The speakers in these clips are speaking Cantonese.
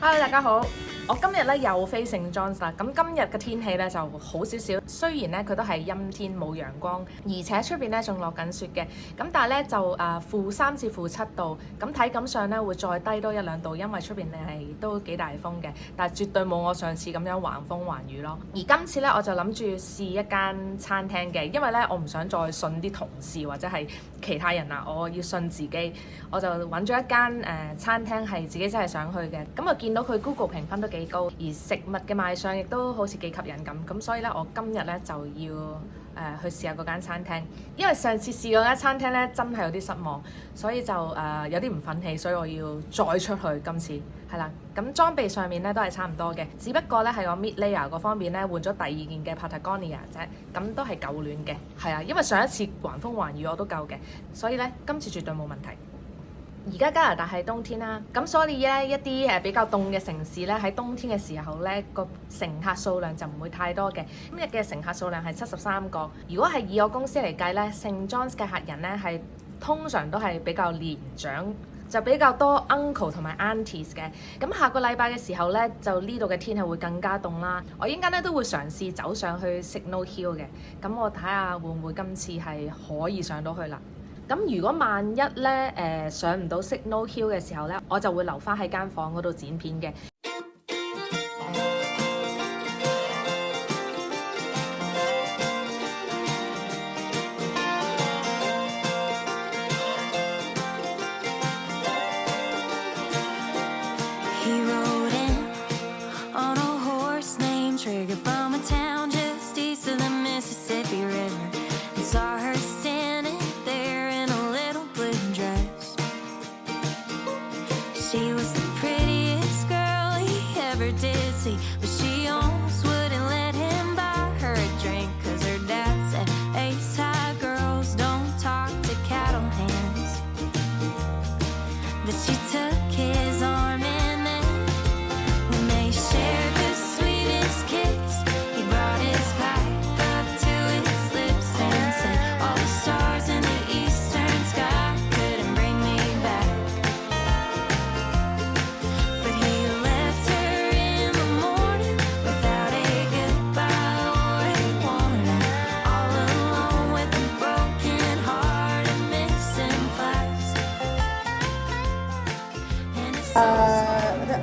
Hello，大家好。我今日咧又飛聖 John's 啦。咁今日嘅天氣咧就好少少，雖然咧佢都係陰天冇陽光，而且出邊咧仲落緊雪嘅。咁但係咧就-3至-7度，咁體感上咧會再低多1-2度，因為出邊係都幾大風嘅。但係絕對冇我上次咁樣橫風橫雨咯。而今次咧我就諗住試一間餐廳嘅，因為咧我唔想再信啲同事或者係其他人啦，我要信自己。我就揾咗一間餐廳係自己真係想去嘅。咁啊見到佢 Google 評分都幾高，而食物嘅賣相亦都好似幾吸引咁所以咧我今日咧就要去試下嗰間餐廳，因為上次試嗰間餐廳咧真係有啲失望，所以就有啲唔忿氣，所以我要再出去今次係啦。咁裝備上面咧都係差唔多嘅，只不過咧係我 mid layer 嗰方面咧換咗第二件嘅 Patagonia 啫，咁都係夠暖嘅，係啊，因為上一次橫風橫雨我都夠嘅，所以咧今次絕對冇問題。而家加拿大係冬天啦，咁所以咧一啲比較凍嘅城市咧喺冬天嘅時候咧個乘客數量就唔會太多嘅。今日嘅乘客數量係73個。如果係以我公司嚟計咧，聖 John's 嘅客人咧係通常都係比較年長，就比較多 uncle 同埋 aunties 嘅。咁下個禮拜嘅時候咧，就呢度嘅天氣會更加凍啦。我應該咧都會嘗試走上去 Signal Hill 嘅，咁我睇下會唔會今次係可以上到去啦。咁如果萬一咧上唔到 Signal Hill 嘅時候咧，我就會留翻喺間房嗰度剪片嘅。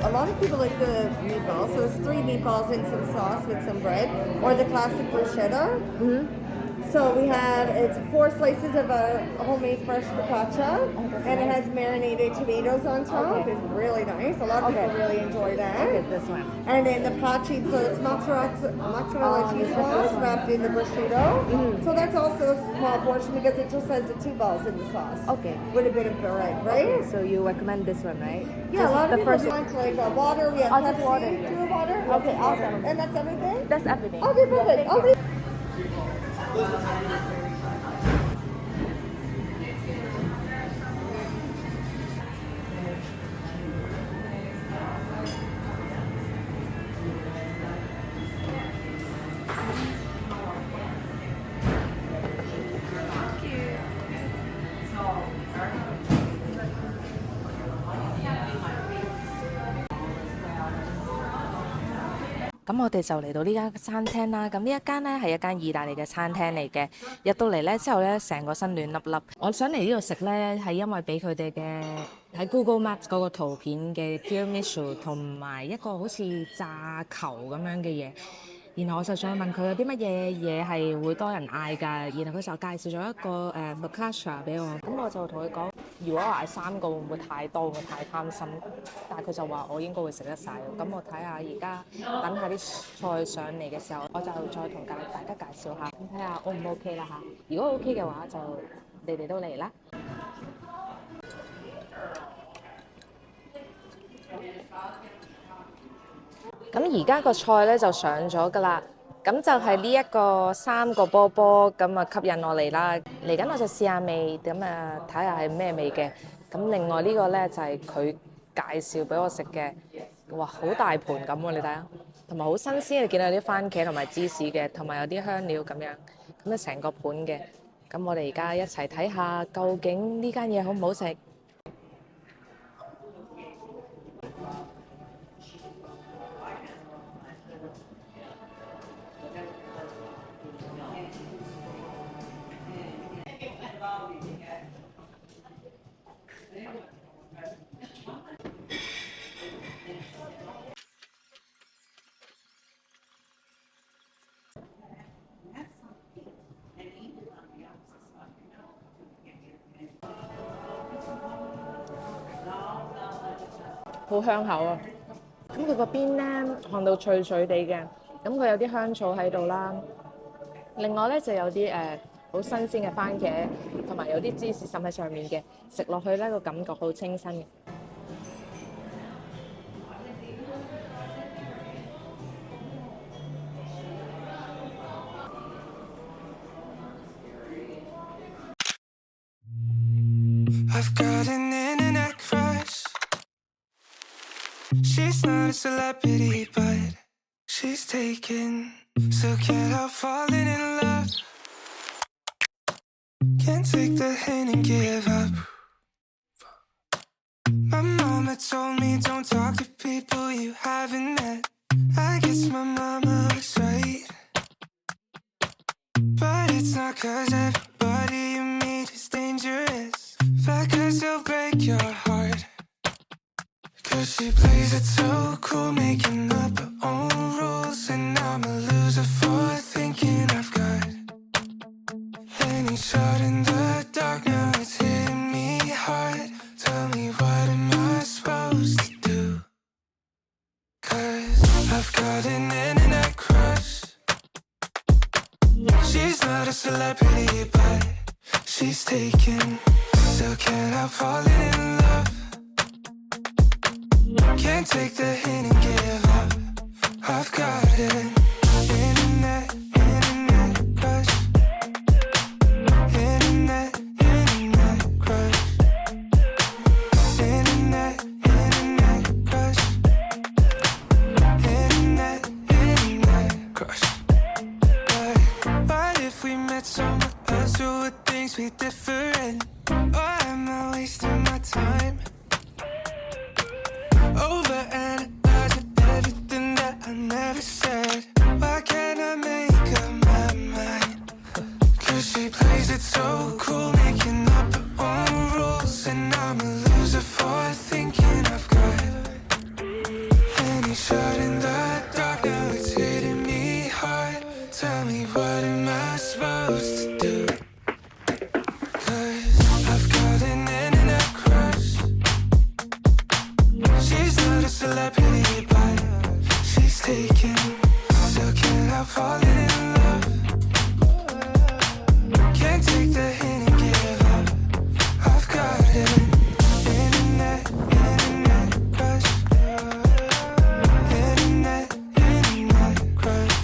A lot of people like the meatballs, so it's 3 meatballs and some sauce with some bread, or the classic bruschetta. So we have, it's 4 slices of a homemade fresh focaccia, and it has marinated tomatoes on top. It's really nice. A lot of people really enjoy that. Okay, this one. And then the pacci, so it's mozzarella cheese sauce wrapped in the prosciutto. So that's also a small portion because it just has the 2 balls in the sauce. Okay. With a bit of bread, right? Okay, so you recommend this one, right? Yeah, a lot of people want like water. We have Oh, just Pepsi. water, Do yes. you have water? Okay, awesome. And that's everything? That's everything. Okay, perfect. Okay.「咁我哋就嚟到呢間餐廳啦。咁呢一間呢係一間意大利嘅餐廳嚟嘅。入到嚟呢之後呢，成個身暖粒粒。我想嚟呢度食呢，係因為俾佢哋嘅喺 Google Maps 嗰個圖片嘅 tiramisu 同埋一個好似炸球咁樣嘅嘢。然後我就想問佢有啲乜嘢嘢係會多人嗌㗎。然後佢就介紹咗一個focaccia 俾我。咁我就同佢講，如果我嗌3個會唔會太多，會太貪心？但係佢就話我應該會食得晒。咁我睇下而家等下啲菜上嚟嘅時候，我就再同大家介紹下，咁睇下 O 唔 OK 啦嚇。如果 OK 嘅話，就你哋都嚟啦。咁而家個菜咧就上咗㗎啦，咁就係呢一個3個波波咁啊吸引我嚟啦。嚟緊我就試下味，咁啊睇下係咩味嘅。咁另外呢個咧就係佢介紹俾我食嘅，哇好大盤咁喎，你睇下，同埋好新鮮，你見到有啲番茄同埋芝士嘅，同埋有啲香料咁樣，咁啊成個盤嘅。咁我哋而家一齊睇下究竟呢間嘢好唔好食。好香口啊！咁佢個邊咧烘到脆脆地嘅，咁佢有啲香草喺度啦。另外咧就有啲好新鮮嘅番茄，同埋有啲芝士滲喺上面嘅，食落去咧個感覺好清新嘅。I've got an internet crush. She's not a celebrity, but she's taken. So can't help falling in love. Can't take the hint and give up. My mama told me don't talk to people you haven't met. I guess my mama was right. But it's not 'cause everybody you meet is dangerous, but 'cause they'll break your heart. 'Cause she plays it so cool, making up her own rules, and I'm a loser for thinking I've got any shot in the dark. Now it's hitting me hard. Tell me, what am I supposed to do? 'Cause I've got an internet crush. She's not a celebrity, but she's taken. Still can't help falling in love. Can't take the hint and give up. I've got an internet crush. Internet crush. Internet crush. Internet crush. But if we met somewhere else, would things be different? Or am I wasting my time overanalyzing everything that I never said? Why can't I make up my mind? 'Cause she plays it so cool, making up her own rules, and I'm a loser for thinking I've got any shot in the dark. Now it's hitting me hard. Tell me, what am I supposed to do? 'Cause I've got an internet crush. She's not a celebrity, but she's taken. Still can't help falling in love. Can't take the hint and give up. I've got an internet crush. Internet crush.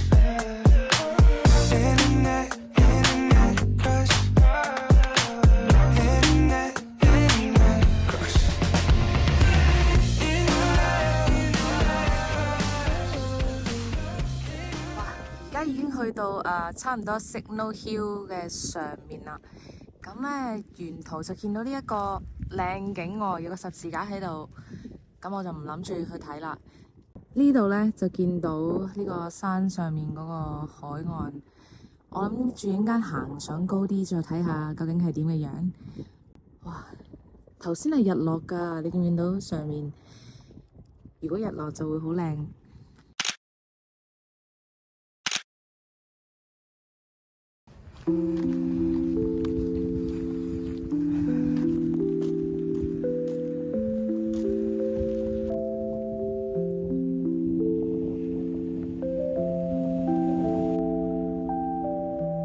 Internet crush. Internet crush. 而家已經去到差唔多 Signal Hill 嘅上面啦。咁咧沿途就見到呢一個靚景喎，有個十字架喺度。咁我就唔諗住去睇啦。呢度咧就見到呢個山上面嗰個海岸。我諗住陣間行上高啲，再睇下究竟係點嘅樣。哇！頭先係日落㗎，你見唔見到上面？如果日落就會好靚。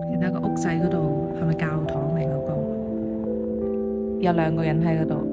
你睇個屋仔嗰度係咪教堂嚟嗰個？有兩個人喺嗰度。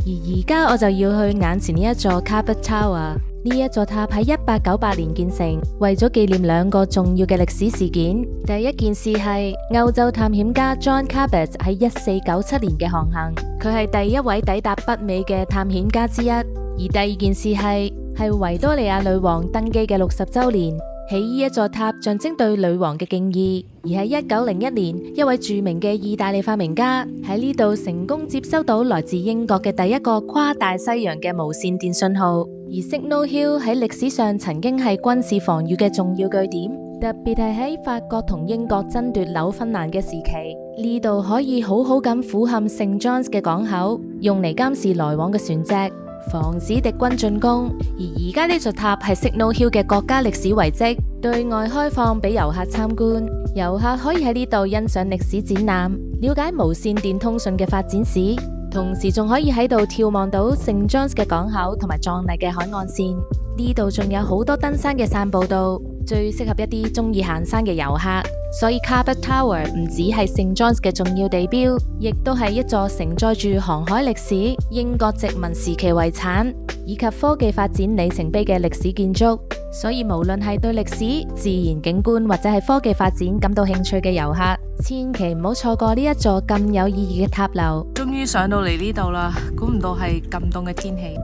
而家我就要去眼前呢一座 Cabot Tower。呢一座塔喺1898年建成，為咗紀念兩個重要嘅歷史事件。第一件事係歐洲探險家 John Cabot 喺1497年嘅航行，佢係第一位抵達北美嘅探險家之一。而第二件事係維多利亞女王登基嘅60週年。起呢一座塔象徵對女王嘅敬意，而喺1901年，一位著名嘅意大利發明家喺呢度成功接收到來自英國嘅第一個跨大西洋嘅無線電信號。而 Signal Hill 喺歷史上曾經係軍事防禦嘅重要據點，特別係喺法國同英國爭奪紐芬蘭嘅時期，呢度可以好好咁俯瞰聖 John's 嘅港口，用嚟監視來往嘅船隻，防止敵軍進攻。而而家呢座塔係 Signal Hill 嘅國家歷史遺跡，對外開放俾遊客參觀。遊客可以喺呢度欣賞歷史展覽，了解無線電通訊嘅發展史，同時仲可以喺度眺望到聖 John's 嘅港口同埋壯麗嘅海岸線。呢度仲有好多登山嘅散步道，最適合一啲中意行山嘅遊客。所以 Cabot Tower 唔只係聖 John's 嘅重要地標，亦都係一座承載住航海歷史、英國殖民時期遺產以及科技發展里程碑嘅歷史建築。所以無論係對歷史、自然景觀或者係科技發展感到興趣嘅遊客，千祈唔好錯過呢一座咁有意義嘅塔樓。終於上到嚟呢度啦，估唔到係咁凍嘅天氣。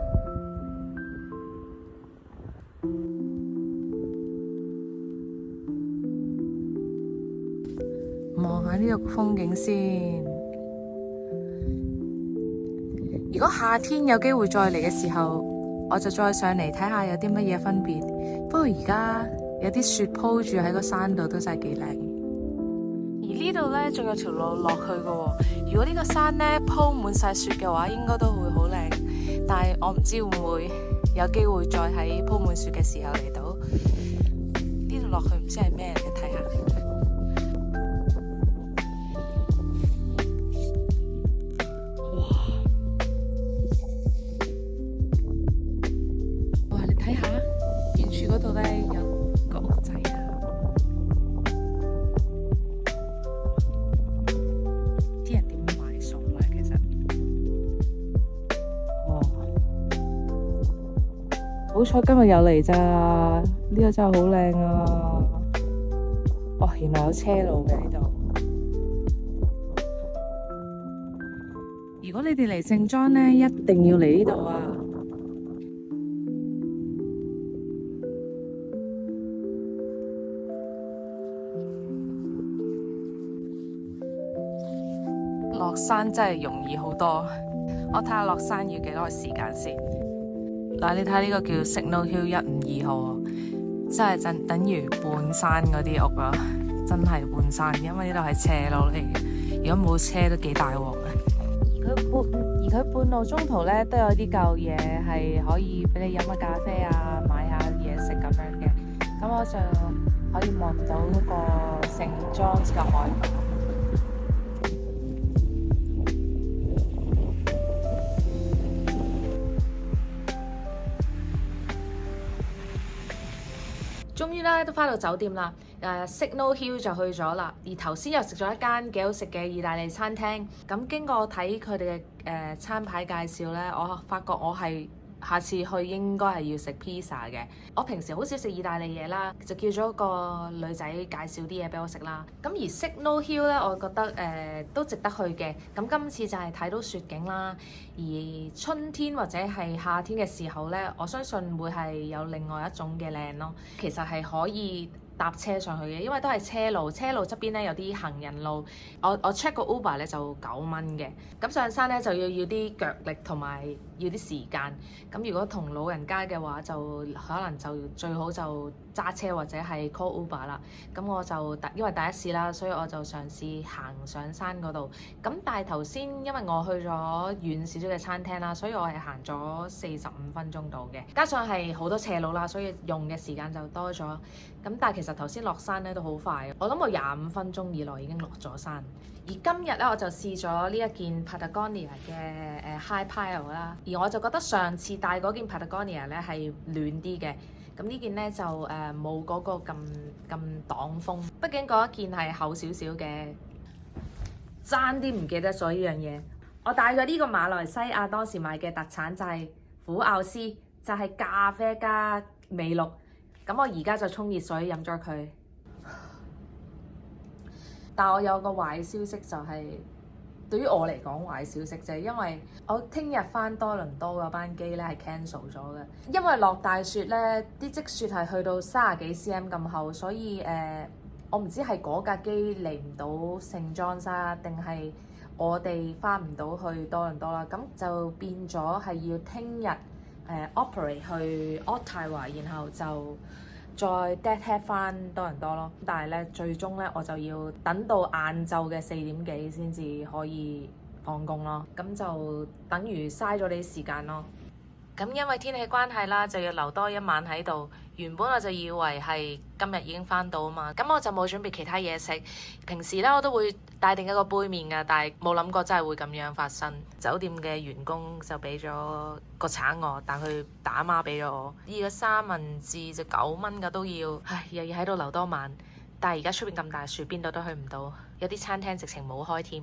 望下呢度風景先。如果夏天有機會再嚟嘅時候，我就再上嚟睇下有啲乜嘢分別。不過而家有啲雪鋪住喺個山度，都真係幾靚。而呢度呢，仲有條路落去嘅喎。如果呢個山呢鋪滿晒雪嘅話，應該都會好靚。但係我唔知會唔會有機會再喺鋪滿雪嘅時候嚟到。呢度落去唔知係咩嚟嘅，睇下。嗰度咧有個屋仔啊，啲人點買餸咧？其實，哇！好彩今日有嚟咋，呢個真係好靚啊！哦，原來有車路嘅呢度。如果你哋嚟聖莊咧，一定要嚟呢度啊！落山真係容易好多，我睇下落山要幾多時間先。嗱，你睇呢個叫 Signal Hill 152號，真係等於半山嗰啲屋啦，真係半山，因為呢度係斜路嚟嘅，如果冇車都幾大鑊嘅。而佢半路中途咧都有啲舊嘢係可以俾你飲下咖啡啊，買下嘢食咁樣嘅，咁我就可以望到嗰個聖 John's 嘅海港。終於咧都返到酒店啦，Signal Hill 就去咗啦。而頭先又食咗一間幾好食嘅意大利餐廳。咁經過睇佢哋嘅餐牌介紹咧，我發覺我係下次去應該係要食 pizza 嘅。我平時好少食意大利嘢啦，就叫咗個女仔介紹啲嘢俾我食啦。咁而 Signal Hill 咧，我覺得都值得去嘅。咁今次就係睇到雪景啦。而春天或者係夏天嘅時候咧，我相信會係有另外一種嘅靚咯。其實係可以搭車上去嘅，因為都係車路，車路側邊咧有啲行人路。我 check 個 Uber 咧就9蚊嘅。咁上山咧就要啲腳力同埋要啲時間。咁如果同老人家嘅話，就可能就最好就揸車或者係 call Uber 啦。咁我就因為第一次啦，所以我就嘗試行上山嗰度。咁但係頭先因為我去咗遠少少嘅餐廳啦，所以我係行咗45分鐘度嘅，加上係好多斜路啦，所以用嘅時間就多咗。咁但係其實頭先落山咧都好快，我諗我25分鐘以內已經落咗山。而今日咧我就試咗呢一件 Patagonia 嘅High Pile 啦，而我就覺得上次戴嗰件 Patagonia 咧係暖啲嘅，咁呢件咧就冇嗰個咁擋風，畢竟嗰一件係厚少少嘅。爭啲唔記得咗呢樣嘢，我帶咗呢個馬來西亞當時買嘅特產就係虎咬絲，就係咖啡加美祿。咁我而家就沖熱水飲咗佢。但我有個壞消息就係對於我嚟講壞消息啫，因為我聽日翻多倫多嗰班機咧係 cancel 咗嘅，因為落大雪咧，啲積雪係去到30幾 cm 咁厚，所以我唔知係嗰架機嚟唔到聖莊沙，定係我哋翻唔到去多倫多啦，咁就變咗係要聽日operate 去 Ottawa，然後就再 deadhead 翻多倫多咯。但係咧，最終咧我就要等到晏晝嘅4點幾先至可以放工咯，咁就等於嘥咗你啲時間咯。咁因為天氣關係啦，就要留多一晚喺度。原本我就以為係今日已經返到啊嘛，咁我就冇準備其他嘢食。平時咧我都會帶定一個杯麵㗎，但係冇諗過真係會咁樣發生。酒店嘅員工就俾咗個橙我，但佢打孖俾咗我。呢個三文治就9蚊㗎都要，唉，又要喺度留多晚。但係而家出邊咁大雪，邊度都去唔到，有啲餐廳直情冇開添。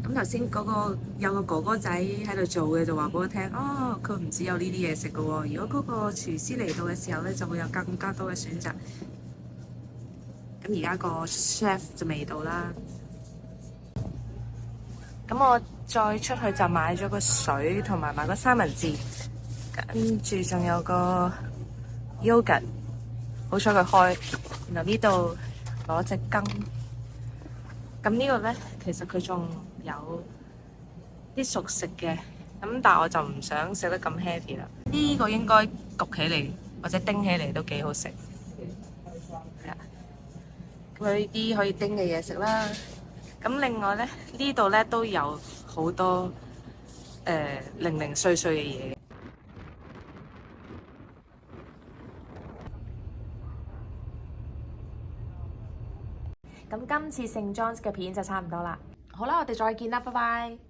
咁頭先嗰個有個哥哥仔喺度做嘅，就話俾我聽，哦，佢唔止有呢啲嘢食嘅喎。如果嗰個廚師嚟到嘅時候咧，就會有更加多嘅選擇。咁而家個 chef 就未到啦。咁我再出去就買咗個水，同埋買個三文治，跟住仲有個 yogurt。好彩佢開，然後呢度攞隻羹。咁呢個咧，其實佢仲有啲熟食嘅，咁但係我就唔想食得咁 heavy 啦。呢個應該焗起嚟或者叮起嚟都幾好食。係啊，咁呢啲可以叮嘅嘢食啦。咁另外咧，呢度咧都有好多零零碎碎嘅嘢。咁今次聖 John's 嘅片就差唔多啦。好啦，我哋再見啦，拜拜。